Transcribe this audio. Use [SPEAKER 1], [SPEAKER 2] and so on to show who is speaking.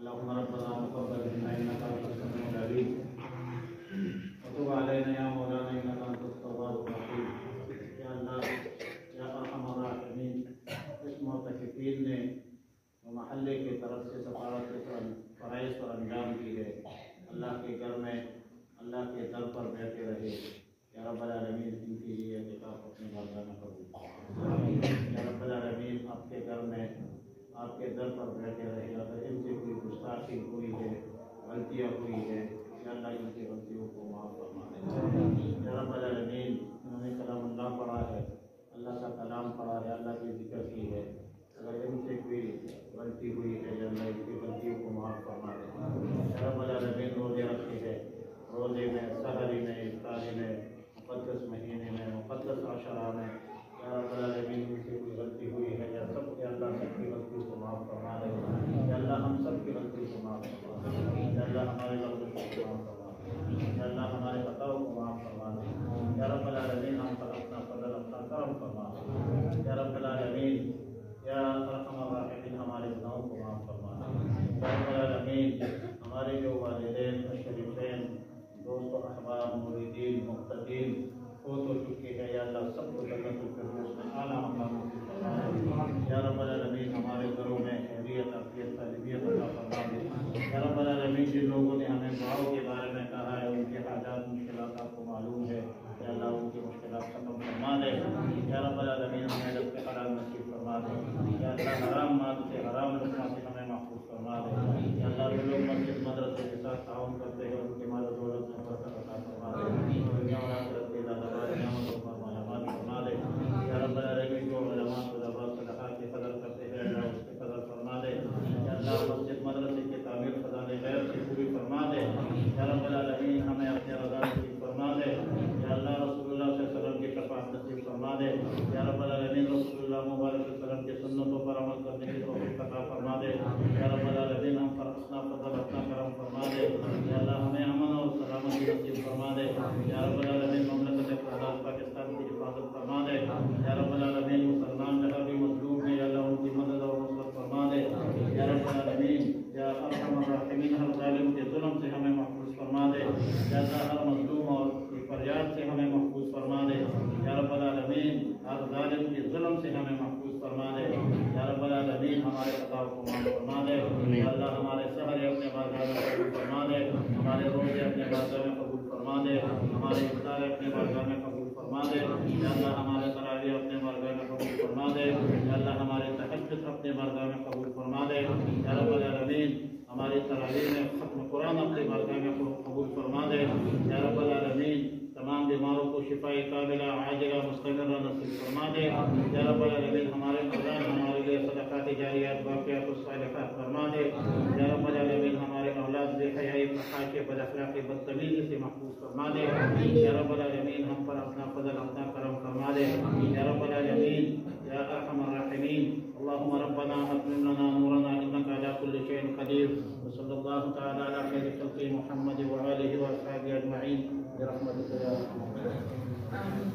[SPEAKER 1] اللهم ربنا تقبل منا انك انت السميع العليم وتب علينا يا مولانا انك انت التواب الرحيم. یا اللہ یا ارحم الراحمین، اس معتکفین نے محلے کی طرف سے سفارت فرائض پر انجام کی ہے، اللہ کے گھر میں اللہ کے در پر بیٹھے رہے. یا رب العالمین ان کے لیے اعتکاف اپنے بارگاہ میں قبول فرما. یا رب العالمین آپ کے گھر میں آپ کے در پر بیٹھے رہے. اگر ان سے کوئی گستاخی ہوئی ہے، غلطیاں ہوئی ہے، یا اللہ ان کی غلطیوں کو معاف فرما دے. یا رب العالمین انہوں نے کلام اللہ پڑھا ہے، اللہ کا کلام پڑھا ہے، اللہ کی ذکر کی ہے، اگر ان سے کوئی غلطی ہوئی ہے یا اللہ ان کی غلطیوں کو معاف فرما دے. یا رب العالمین روزے رکھے ہے، روزے میں، سحری میں، افطاری میں، مقدس مہینے میں، مقدس عشرہ میں، یا رب العالمین ان سے کوئی غلطی ہوئی ہے یا سب کے اللہ سب کی غلطیوں کو معاف فرما دے. یا اللہ ہم سب کی غلطیوں کو معاف فرما دے. یا اللہ ہمارے غلطیوں کو معاف فرما دے. یا اللہ ہمارے خطاؤں کو معاف فرما دے. یا رب العالمین ہم پر اپنا فضل اپنا کرم فرما دے. یا رب العالمین یا ارحم الراحمین ہمارے گناہوں کو معاف فرما دے. یا رب العالمین ہمارے جو والدین مشرفین دوست و احباب مریدین مقتدین فوت ہو چکے ہیں، یا اللہ سب کو جنت الفردوس میں اعلیٰ مقام نصیب فرما دے. یا رب العالمین ہمارے گھروں میں خیریت عافیت سالمیت عطا فرما دے. یا رب العالمین جن لوگوں نے ہمیں دعاؤں کے بارے میں کہا ہے، ان کے حاجات مشکلات آپ کو معلوم ہے، یا اللہ ان کی مشکلات ختم فرما دے. یا رب العالمین ہمیں رزق حلال نصیب فرما دے. یا اللہ حرام مال سے حرام لقمہ سے ہمیں محفوظ فرما دے. یا اللہ جو لوگ مسجد مدرسے کے ساتھ تعاون کرتے ہیں ان کے مال و دولت میں برکت عطا فرما دے. دنیا اور آخرت کے لازوال نعمتوں پر مالامال فرما دے. یا رب العالمین جو علماء طلباء صدقات کی قدر کرتے ہیں، اللہ اس کی قدر فرما دے. یا اللہ مسجد مدرسے کی تعمیر خزان غیب سے پوری فرما دے. یا رب العالمین ہمیں اپنے رضا نصیب فرما دے. یا اللہ رسول اللہ صلی اللہ علیہ وسلم کی شفاعت نصیب فرما دے. یا رب العالمین رسول اللہ مبارک صلی اللہ علیہ وسلم کی سنتوں پر عمل کرنے کی توفیق عطا فرما دے. یا رب العالمین ہم پر اپنا فضل اپنا کرم فرما دے. یا اللہ ہمیں امن اور سلامتی نصیب فرما دے. یا رب العالمین مملکت فضل پاکستان کی حفاظت فرما دے. یا رب العالمین مسلمان جہاں بھی مظلوم ہیں، یا اللہ ان کی مدد اور نصرت فرما دے. یا رب العالمین یا ارحم الراحمین ہر ظالم کے ظلم سے ہمیں محفوظ فرما دے. یا اللہ ہر مظلوم اور فریاد سے ہمیں محفوظ فرما دے. یا رب العالمین ہر ظالم کے ظلم سے ہمیں محفوظ فرما دے. یا رب العالمین ہمارے خطاؤں کو معاف فرما دے. یا اللہ ہمارے سحر اپنے بارگاہ میں قبول فرما دے. ہمارے روزے اپنے بارگاہ میں قبول فرما دے. ہمارے افطار اپنے بارگاہ میں قبول فرما دے. یا اللہ ہمارے تراویح اپنے بارگاہ میں قبول فرما دے. یا اللہ ہمارے تہجد اپنے بارگاہ میں قبول فرما دے. یا رب العالمین ہماری تراویح میں ختم قرآن اپنے بارگاہ میں قبول فرما دے. یا رب العالمین تمام بیماروں کو شفاء کاملہ عاجلہ مستمرہ نصیب فرما دے. یا رب العالمین ہمارے خزان ہمارے لیے صدقات جاریات باقیات الصالحات فرما دے. یا رب العالمین ہمارے اولاد بے حیائی فحاشی بد اخلاقی بدتمیزی سے محفوظ فرما دے. یا رب العالمین ہم پر اپنا فضل اپنا کرم فرما دے. یا رب العالمین یا ارحم الراحمین اللهم ربنا اتمم لنا نورنا انك على كل شيء قدير. وصلى الله تعالى على خير خلق محمد وآله واصحابه اجمعين برحمتك يا ارحم الراحمين.